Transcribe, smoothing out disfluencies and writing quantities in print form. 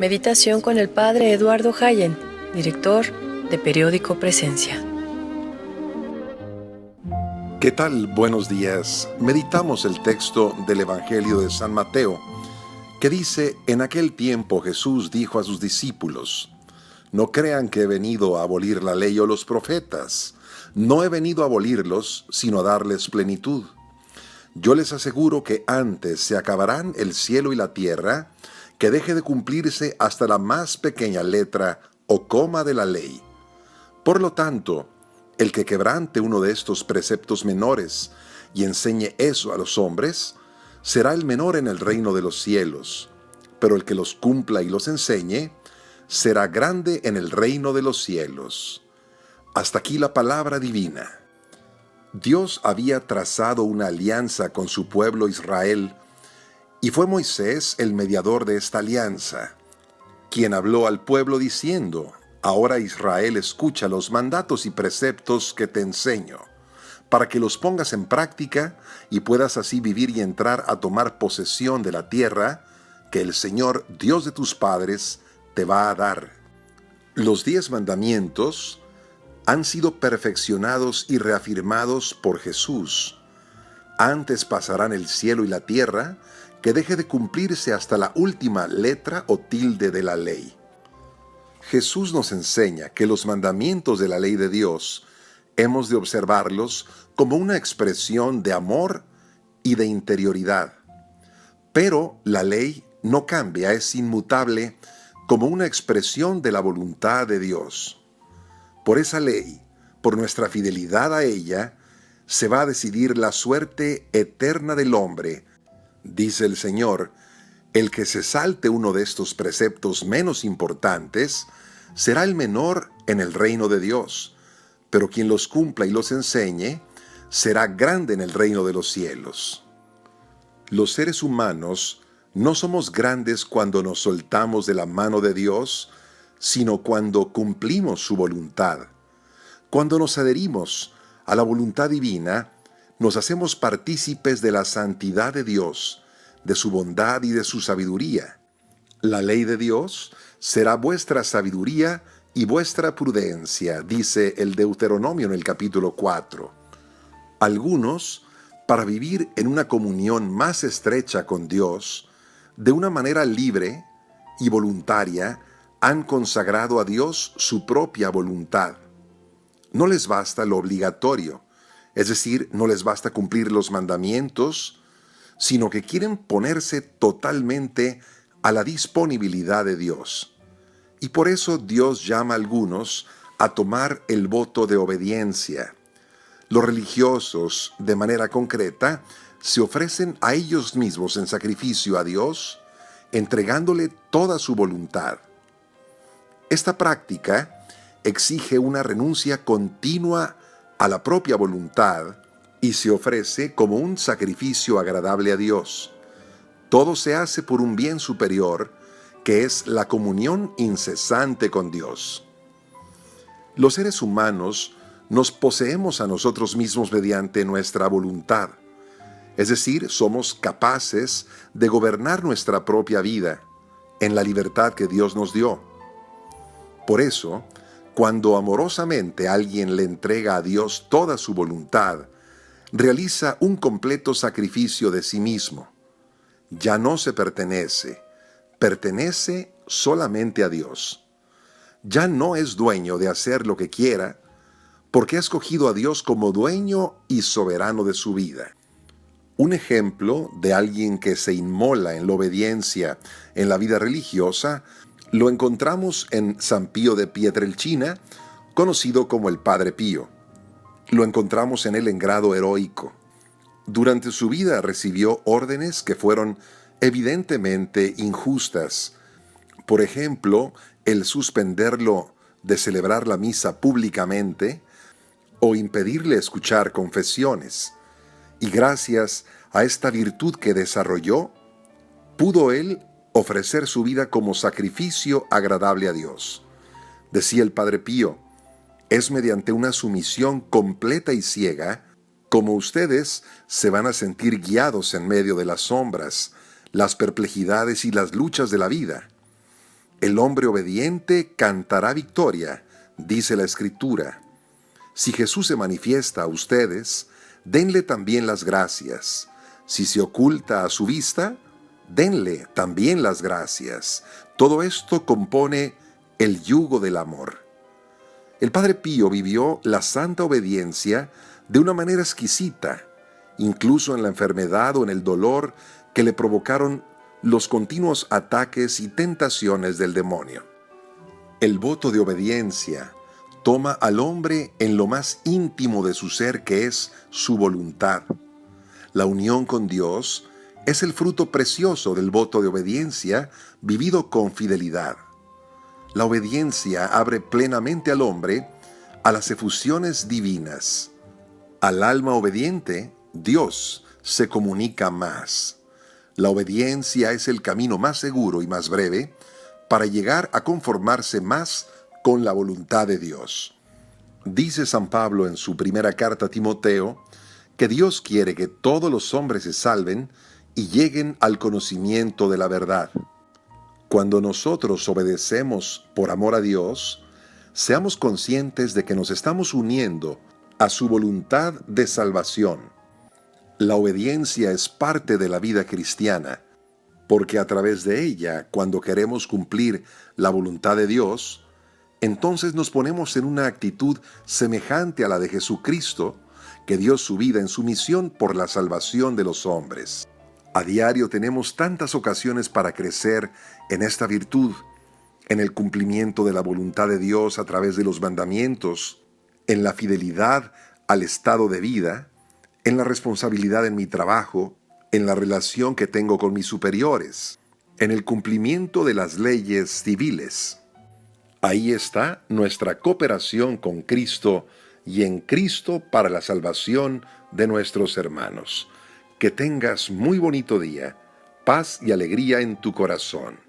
Meditación con el Padre Eduardo Hayen, director de Periódico Presencia. ¿Qué tal? Buenos días. Meditamos el texto del Evangelio de San Mateo, que dice: En aquel tiempo Jesús dijo a sus discípulos: No crean que he venido a abolir la ley o los profetas. No he venido a abolirlos, sino a darles plenitud. Yo les aseguro que antes se acabarán el cielo y la tierra, que deje de cumplirse hasta la más pequeña letra o coma de la ley. Por lo tanto, el que quebrante uno de estos preceptos menores y enseñe eso a los hombres, será el menor en el reino de los cielos, pero el que los cumpla y los enseñe, será grande en el reino de los cielos. Hasta aquí la palabra divina. Dios había trazado una alianza con su pueblo Israel, y fue Moisés el mediador de esta alianza, quien habló al pueblo diciendo: Ahora Israel, escucha los mandatos y preceptos que te enseño, para que los pongas en práctica y puedas así vivir y entrar a tomar posesión de la tierra que el Señor, Dios de tus padres, te va a dar. Los 10 mandamientos han sido perfeccionados y reafirmados por Jesús. Antes pasarán el cielo y la tierra, que deje de cumplirse hasta la última letra o tilde de la ley. Jesús nos enseña que los mandamientos de la ley de Dios hemos de observarlos como una expresión de amor y de interioridad. Pero la ley no cambia, es inmutable como una expresión de la voluntad de Dios. Por esa ley, por nuestra fidelidad a ella, se va a decidir la suerte eterna del hombre. Dice el Señor: el que se salte uno de estos preceptos menos importantes será el menor en el reino de Dios, pero quien los cumpla y los enseñe será grande en el reino de los cielos. Los seres humanos no somos grandes cuando nos soltamos de la mano de Dios, sino cuando cumplimos su voluntad. Cuando nos adherimos a la voluntad divina, nos hacemos partícipes de la santidad de Dios, de su bondad y de su sabiduría. La ley de Dios será vuestra sabiduría y vuestra prudencia, dice el Deuteronomio en el capítulo 4. Algunos, para vivir en una comunión más estrecha con Dios, de una manera libre y voluntaria, han consagrado a Dios su propia voluntad. No les basta lo obligatorio, es decir, no les basta cumplir los mandamientos, sino que quieren ponerse totalmente a la disponibilidad de Dios. Y por eso Dios llama a algunos a tomar el voto de obediencia. Los religiosos, de manera concreta, se ofrecen a ellos mismos en sacrificio a Dios, entregándole toda su voluntad. Esta práctica exige una renuncia continua a la propia voluntad y se ofrece como un sacrificio agradable a Dios. Todo se hace por un bien superior, que es la comunión incesante con Dios. Los seres humanos nos poseemos a nosotros mismos mediante nuestra voluntad, es decir, somos capaces de gobernar nuestra propia vida en la libertad que Dios nos dio. Por eso, cuando amorosamente alguien le entrega a Dios toda su voluntad, realiza un completo sacrificio de sí mismo. Ya no se pertenece, pertenece solamente a Dios. Ya no es dueño de hacer lo que quiera, porque ha escogido a Dios como dueño y soberano de su vida. Un ejemplo de alguien que se inmola en la obediencia en la vida religiosa lo encontramos en San Pío de Pietrelcina, conocido como el Padre Pío. Lo encontramos en él en grado heroico. Durante su vida recibió órdenes que fueron evidentemente injustas. Por ejemplo, el suspenderlo de celebrar la misa públicamente o impedirle escuchar confesiones. Y gracias a esta virtud que desarrolló, pudo él ofrecer su vida como sacrificio agradable a Dios. Decía el Padre Pío: es mediante una sumisión completa y ciega como ustedes se van a sentir guiados en medio de las sombras, las perplejidades y las luchas de la vida. El hombre obediente cantará victoria, dice la Escritura. Si Jesús se manifiesta a ustedes, denle también las gracias. Si se oculta a su vista, denle también las gracias. Todo esto compone el yugo del amor. El Padre Pío vivió la santa obediencia de una manera exquisita, incluso en la enfermedad o en el dolor que le provocaron los continuos ataques y tentaciones del demonio. El voto de obediencia toma al hombre en lo más íntimo de su ser, que es su voluntad. La unión con Dios es el fruto precioso del voto de obediencia vivido con fidelidad. La obediencia abre plenamente al hombre a las efusiones divinas. Al alma obediente, Dios se comunica más. La obediencia es el camino más seguro y más breve para llegar a conformarse más con la voluntad de Dios. Dice San Pablo en su primera carta a Timoteo que Dios quiere que todos los hombres se salven y lleguen al conocimiento de la verdad. Cuando nosotros obedecemos por amor a Dios, seamos conscientes de que nos estamos uniendo a su voluntad de salvación. La obediencia es parte de la vida cristiana, porque a través de ella, cuando queremos cumplir la voluntad de Dios, entonces nos ponemos en una actitud semejante a la de Jesucristo, que dio su vida en su misión por la salvación de los hombres. A diario tenemos tantas ocasiones para crecer en esta virtud, en el cumplimiento de la voluntad de Dios a través de los mandamientos, en la fidelidad al estado de vida, en la responsabilidad en mi trabajo, en la relación que tengo con mis superiores, en el cumplimiento de las leyes civiles. Ahí está nuestra cooperación con Cristo y en Cristo para la salvación de nuestros hermanos. Que tengas muy bonito día, paz y alegría en tu corazón.